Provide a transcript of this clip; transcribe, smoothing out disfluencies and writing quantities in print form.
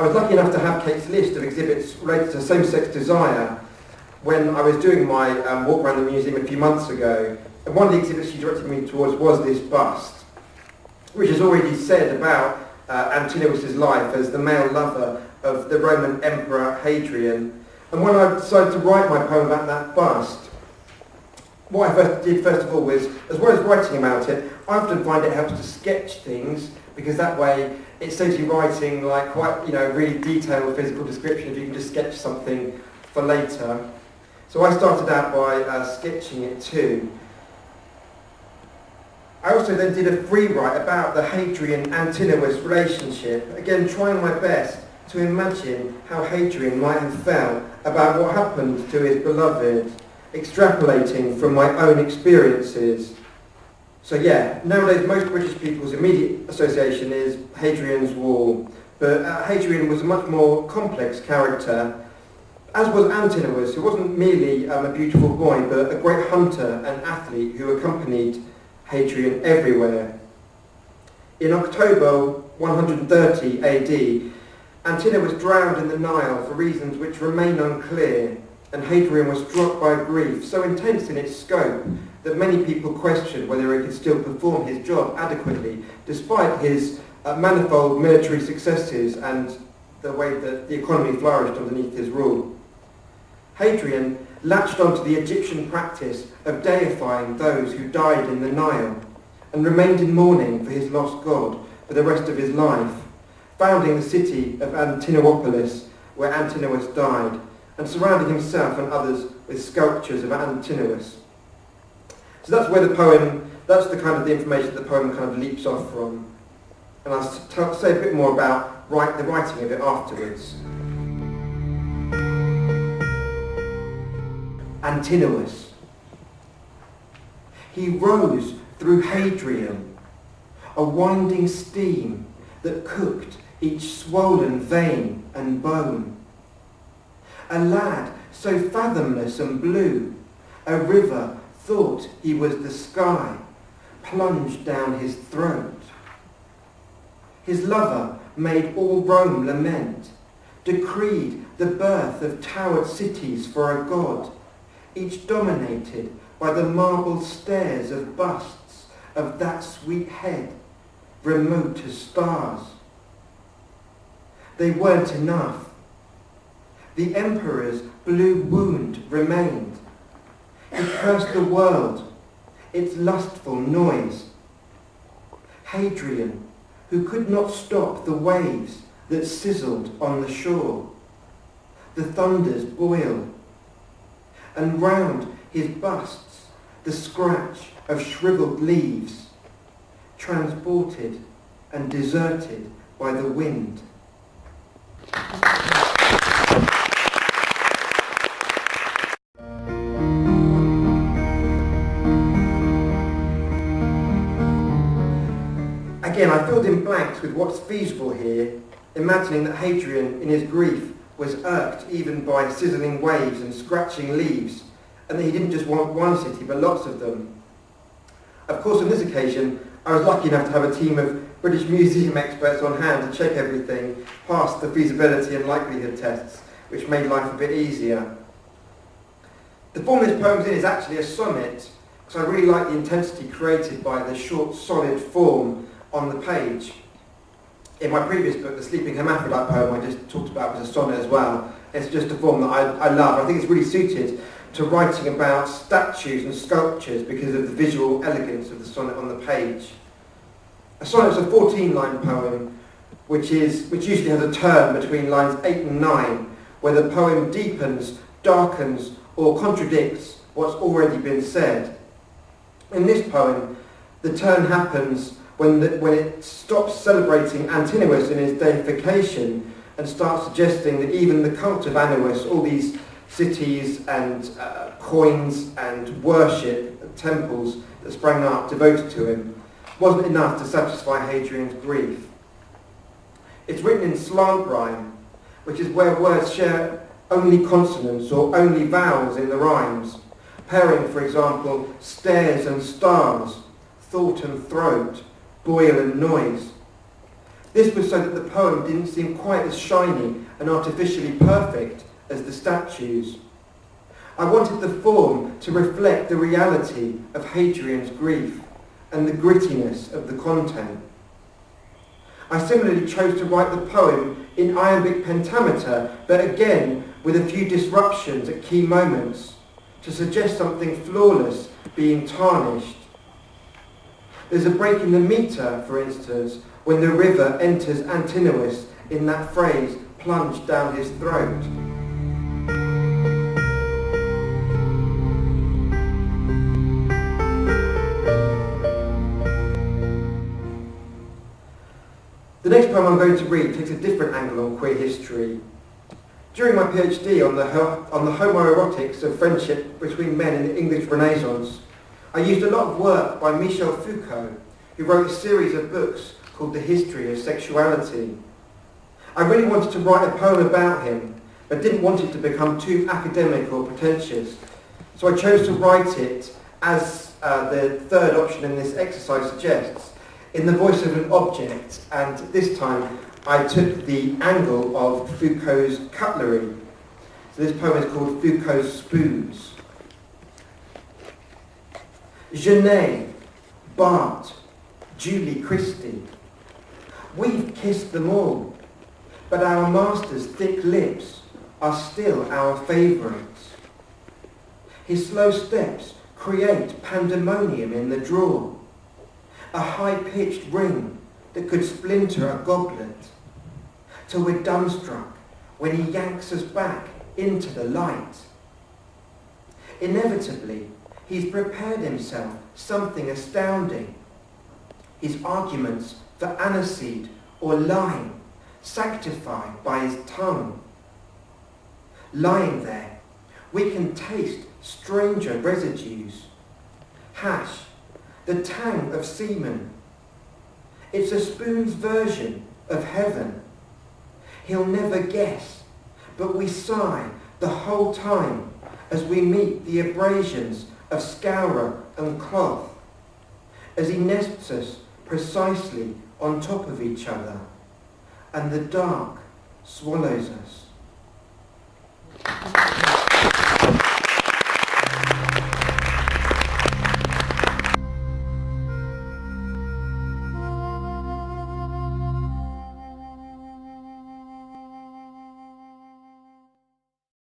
was lucky enough to have Kate's list of exhibits related to same-sex desire when I was doing my walk around the museum a few months ago. And one of the exhibits she directed me towards was this bust, which has already said about Antinous' life as the male lover of the Roman Emperor Hadrian. And when I decided to write my poem about that bust, what I did first of all was, as well as writing about it, I often find it helps to sketch things, because that way it saves you writing like quite, really detailed physical description if you can just sketch something for later. So I started out by sketching it too. I also then did a free write about the Hadrian-Antinous relationship, again trying my best to imagine how Hadrian might have felt about what happened to his beloved, extrapolating from my own experiences. So yeah, nowadays most British people's immediate association is Hadrian's Wall, but Hadrian was a much more complex character, as was Antinous, who wasn't merely a beautiful boy, but a great hunter and athlete who accompanied Hadrian everywhere. In October 130 AD, Antinous was drowned in the Nile for reasons which remain unclear, and Hadrian was struck by grief so intense in its scope that many people questioned whether he could still perform his job adequately, despite his manifold military successes and the way that the economy flourished underneath his rule. Hadrian latched onto the Egyptian practice of deifying those who died in the Nile and remained in mourning for his lost god for the rest of his life, founding the city of Antinopolis, where Antinous died, and surrounding himself and others with sculptures of Antinous. So that's where that's the kind of the information the poem kind of leaps off from. And I'll say a bit more about the writing of it afterwards. Antinous. He rose through Hadrian, a winding steam that cooked each swollen vein and bone. A lad so fathomless and blue, a river thought he was the sky, plunged down his throat. His lover made all Rome lament, decreed the birth of towered cities for a god, each dominated by the marble stairs of busts of that sweet head, remote as stars. They weren't enough. The emperor's blue wound remained. He cursed the world, its lustful noise. Hadrian, who could not stop the waves that sizzled on the shore. The thunders boiled, and round his busts the scratch of shriveled leaves, transported and deserted by the wind. Again, I filled in blanks with what's feasible here, imagining that Hadrian, in his grief, was irked even by sizzling waves and scratching leaves, and that he didn't just want one city, but lots of them. Of course, on this occasion, I was lucky enough to have a team of British Museum experts on hand to check everything past the feasibility and likelihood tests, which made life a bit easier. The form this poem's in is actually a sonnet, because I really like the intensity created by the short, solid form on the page. In my previous book, the Sleeping Hermaphrodite poem I just talked about was a sonnet as well. It's just a form that I love. I think it's really suited to writing about statues and sculptures because of the visual elegance of the sonnet on the page. A sonnet is a 14-line poem which usually has a turn between lines 8 and 9 where the poem deepens, darkens or contradicts what's already been said. In this poem, the turn happens when it stops celebrating Antinous in his deification and starts suggesting that even the cult of Antinous, all these cities and coins and worship temples that sprang up devoted to him, wasn't enough to satisfy Hadrian's grief. It's written in slant rhyme, which is where words share only consonants or only vowels in the rhymes, pairing, for example, stairs and stars, thought and throat, boil and noise. This was so that the poem didn't seem quite as shiny and artificially perfect as the statues. I wanted the form to reflect the reality of Hadrian's grief and the grittiness of the content. I similarly chose to write the poem in iambic pentameter, but again with a few disruptions at key moments, to suggest something flawless being tarnished. There's a break in the meter, for instance, when the river enters Antinous in that phrase, plunged down his throat. The next poem I'm going to read takes a different angle on queer history. During my PhD on the homoerotics of friendship between men in the English Renaissance, I used a lot of work by Michel Foucault, who wrote a series of books called The History of Sexuality. I really wanted to write a poem about him, but didn't want it to become too academic or pretentious. So I chose to write it, as the third option in this exercise suggests, in the voice of an object, and this time I took the angle of Foucault's cutlery. So this poem is called Foucault's Spoons. Genet, Bart, Julie Christie. We've kissed them all, but our master's thick lips are still our favourites. His slow steps create pandemonium in the drawer, a high-pitched ring that could splinter a goblet, till we're dumbstruck when he yanks us back into the light. Inevitably, he's prepared himself something astounding. His arguments for aniseed or lime sanctified by his tongue. Lying there, we can taste stranger residues. Hash, the tang of semen. It's a spoon's version of heaven. He'll never guess, but we sigh the whole time as we meet the abrasions of scourer and cloth, as he nests us precisely on top of each other, and the dark swallows us.